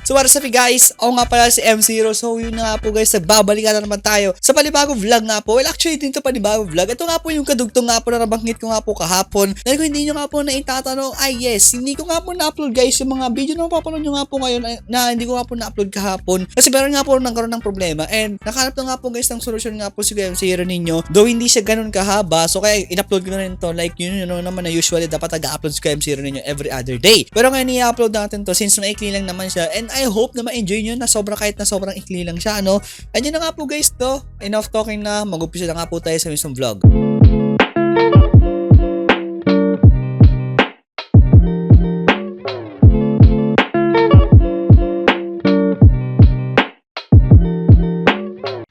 So what's up guys? Ako nga pala si M0. So yun nga po guys, nagbabalikan na naman tayo sa panibagong vlog nga po. Well actually dito panibagong vlog. Ito nga po yung kadugtong nga po na nabanggit ko nga po kahapon. Dahil kung hindi nyo nga po na itatanong, ay yes, hindi ko nga po na-upload guys yung mga video na mapapanood nyo nga po ngayon na hindi ko nga po na-upload kahapon. Kasi meron nga po nagkaroon ng problema and nakahanap na nga po guys ng solusyon nga po si M0 ninyo. Though hindi siya ganun kahaba, so kaya in-upload ko na rin to. Like yun naman na usually dapat nag-upload si M0 ninyo every other day. Pero ngayon i-upload natin to since maikli lang naman siya and I hope na ma-enjoy nyo na kahit na sobrang ikli lang siya, ano? And yun na nga po guys to. Enough talking na. Mag-umpisa na nga po tayo sa mismong vlog. Good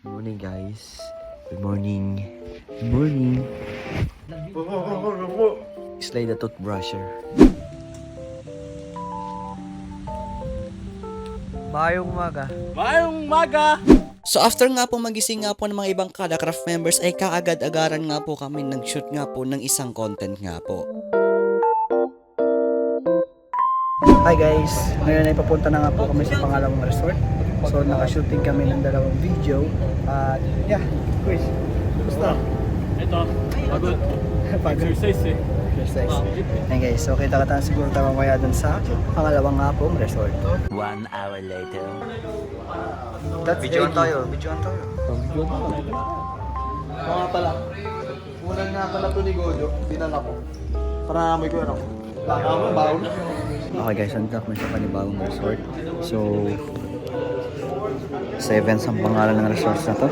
morning guys. Good morning. Good morning. Slay the toothbrusher. Mayong umaga! So after nga po magising nga po ng mga ibang Kalakraft members ay kaagad-agaran nga po kami nag-shoot nga po ng isang content nga po. Hi guys, ngayon ay papunta na nga po kami sa pangalawang resort. So nakashooting kami ng dalawang video. At yeah, Chris, gusto? Ito, pagod. Pagod. Exercise eh. Exercise. Hey guys, so kita ka siguro tayo mamaya dun sa pangalawang nga pong resort. 1 hour later. Videoan tayo, videoan tayo. Mga pala, unang nga pala to ni Gojo, dinala ko. Para namoy ko ano. Baon. Okay guys, nandito kami sa panibagong resort. So, 7 ang pangalan ng resorts na to.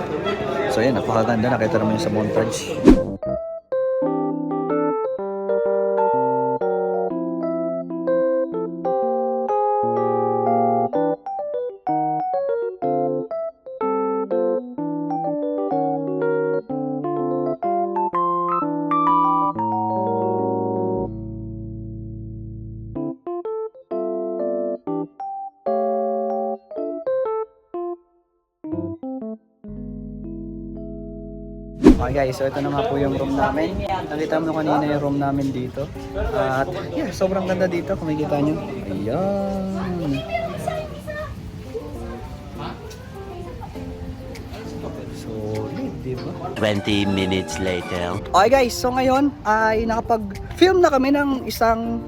So yan, napakaganda. Nakita naman yung sa montage. Okay guys, so ito na nga po yung room namin. Nakita mo kanina yung room namin dito. At yeah, sobrang ganda dito kung makikita nyo. Ayan. Solid, diba? 20 minutes later. Okay guys, so ngayon ay nakapag-film na kami ng isang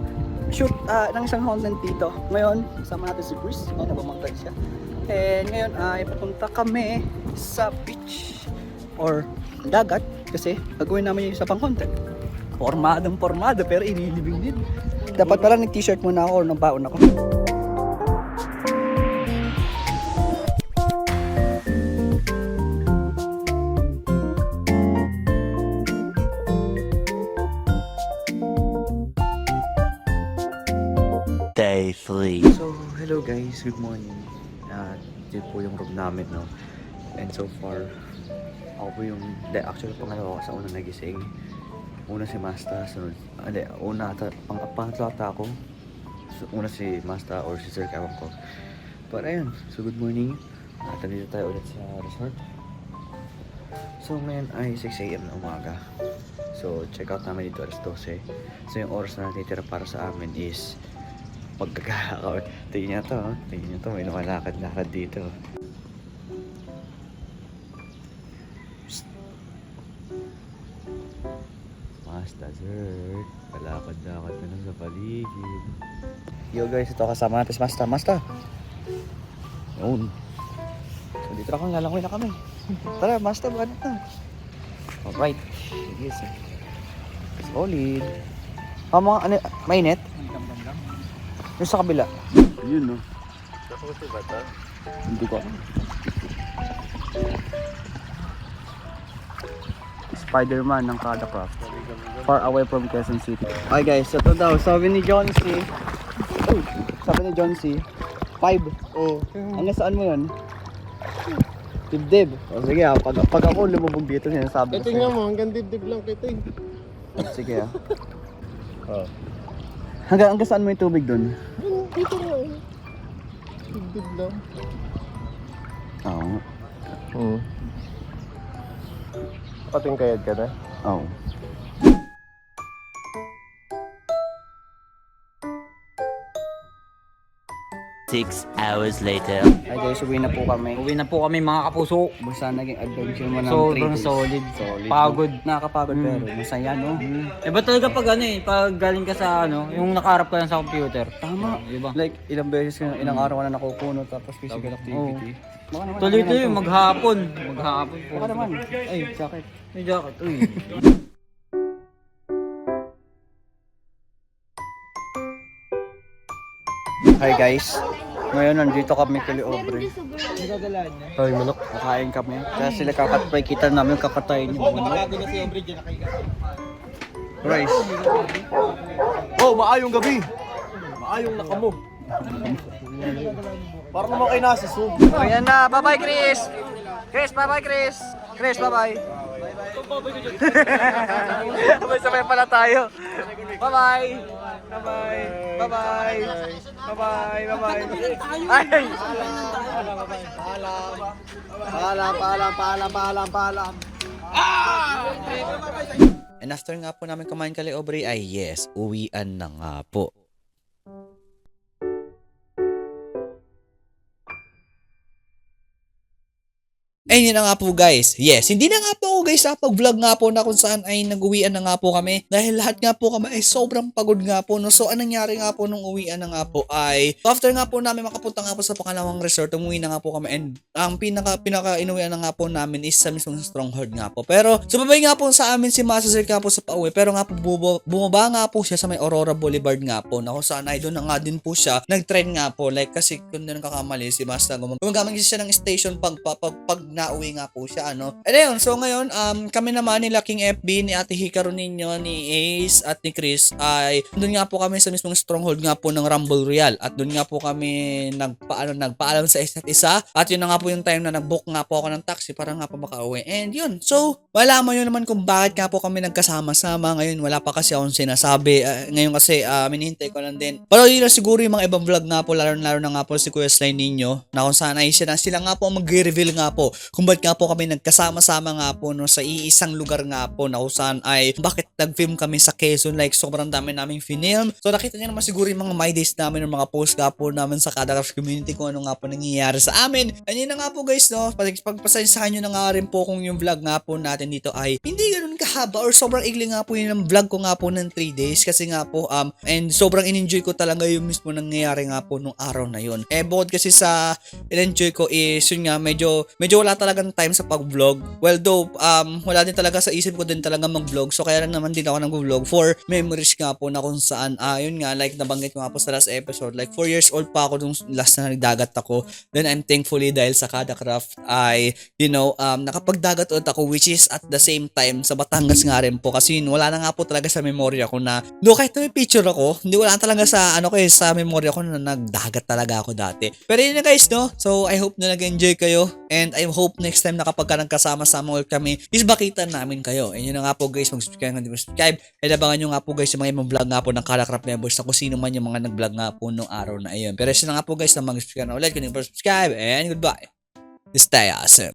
shoot, ng isang content dito. Ngayon, kasama natin si Chris. Ayun, nabamagtag siya. And ngayon ay papunta kami sa beach or dagat kasi gagawin namin yung isa pang content. Pormadong-pormado pero inilibing din. Dapat pala nag-t-shirt muna ako or nagbaon ako. Day 3. So, hello guys, good morning. Dito po yung room namin, no? And so far, ako po yung, actually pangalawa ko sa unang nagising. Una si Masta, sunod, pangatlo ata ako. So, una si Masta or si Sir Kawang ko. But ayun, so good morning. Nandito tayo ulit sa resort. So ngayon ay 6 AM na umaga. So check out namin dito alas 12. So yung oras na natitira para sa amin is pagkakakaon. Tingnan nyo to, tingnan nyo to, may nakalakad-lakad dito. Masta dessert, kalakad-lakad na lang sa paligid. Yo guys, ito kasama natin si Masta. Masta! Yun. So dito na kami, lalangoy na kami. Tara, Masta, banat na. Alright. Sige, sige. Solid. Mga ano, mainit? Yung sa kabila. Yun, no? Hindi ko. Spider-Man ng Kalakraft. Far away from Quezon City. Okay guys, ito daw. Sabi ni John C. Oh, sabi ni John C. 5. Oh. Hanggang saan mo yun? Dibdib. O sige ha, pag ako lumubog dito, sinasabi ko Tingnan mo, hanggang dibdib lang kita eh. Sige ha. Oh. Hanggang saan mo yung tubig dun? Dito nga eh. Dibdib lang. Oo. Oo. Pating kayad ka na? Oo. 6 hours later. Ay guys, uwi na po kami. Uwi na po kami mga kapuso. Basta naging adventure mo ng 3 Sobrang days. solid. Solid. Pagod. Nakakapagod pero masaya no? Iba talaga pag ano eh, pag galing ka sa ano, yung nakaharap ka lang sa computer. Tama. Diba? Like ilang beses ka, ilang araw ka na nakukuno tapos physical activity. Baka naman. Tuloy-tuloy, maghapon. Maghapon po. Baka naman. Ay, jacket. May jacket. Uy. Hi guys. Ngayon nandito kami kay Aubrey. Ay, manok. Kakain kami. Kaya sila kakatpay kita namin kakatayin yung manok. Rice. Oh, maayong gabi. Maayong nakamo. Para naman kayo nasa Zoom. Ayan na. Bye-bye Chris. Chris, bye-bye Chris. Chris, bye-bye. Sabay-sabay pala tayo. Bye-bye. Bye-bye. Bye-bye. Bye-bye. Bye-bye. Ay! Paalam. And after nga po namin kumain kali Aubrey ay yes, uwian na nga po. And yun na nga po guys. Yes, hindi na nga po ako guys pag-vlog nga po na kung saan ay nag-uwian na nga po kami. Dahil lahat nga po kami ay sobrang pagod nga po. No? So anong nangyari nga po nung uwian na nga po ay after nga po namin makapunta nga po sa pangalawang resort, umuwi na nga po kami. And ang pinaka-inuwian na nga po namin is sa mismong Stronghold nga po. Pero sumabay nga po sa amin si Master nga po sa pauwi. Pero nga po bumaba nga po siya sa may Aurora Boulevard nga po. Na kung saan ay doon na nga din po siya nag-trend nga po. Like kasi kung doon kakamali si Master gumagamit siya ng station pag nauwi nga po siya, ano. And ayun, so ngayon, kami naman ni Laking FB, ni Ate Hikaru ninyo, ni Ace, at ni Chris, ay doon nga po kami sa mismong Stronghold nga po ng Rumble Royale. At doon nga po kami nagpaalam sa isa't isa. At yun na nga po yung time na nag-book nga po ako ng taxi para nga po makauwi. And yun, so, malaman nyo naman kung bakit nga po kami nagkasama-sama. Ngayon, wala pa kasi akong sinasabi. Ngayon kasi, minihintay ko lang din. Pero yun na siguro yung mga ibang vlog nga po, lalo na nga po si Kuya Sly ninyo, na kung saan ay sila nga po mag-reveal nga po kung ba't nga po kami nagkasama-sama nga po no, sa iisang lugar nga po na kung saan ay bakit nag-film kami sa Quezon, like sobrang dami naming film. So nakita niyo naman siguro yung mga my days namin, yung mga post nga po namin sa Kadakraf community kung ano nga po nangyayari sa amin. And yun na nga po guys no, pagpasensahan nyo na nga rin po kung yung vlog nga po natin dito ay hindi ganun kahaba or sobrang igli nga po yun ang vlog ko nga po ng 3 days kasi nga po and sobrang in-enjoy ko talaga yung mismo nangyayari nga po nung araw na yun. Bukod kasi sa in-enjoy ko is yun nga medyo wala talagang time sa pag-vlog. Well though wala din talaga sa isip ko din talaga mag-vlog. So kaya naman din ako nag-vlog for memories nga po na kung saan yun nga like nabanggit ko nga po sa last episode, like 4 years old pa ako nung last na nagdagat ako. Then I'm thankfully dahil sa Kadakraf ay nakapagdagat ulit ako, which is at the same time sa Batangas nga rin po kasi wala na nga po talaga sa memorya ko na kahit na may picture ako, hindi wala talaga sa sa memorya ko na nagdagat talaga ako dati. Pero yun na guys no, so I hope na nag-enjoy kayo and I hope next time na kapag nagkasama-sama ulit kami is bakitan namin kayo. And yun na nga po guys, mag-subscribe kung hindi mo-subscribe. And abangan nyo nga po guys yung mga ibang vlog nga po ng Kadakraf members na kung sino man yung mga nag-vlog nga po nung araw na ayun. Pero yun na nga po guys na mag-subscribe na ulit kung hindi mo subscribe and goodbye. Stay awesome.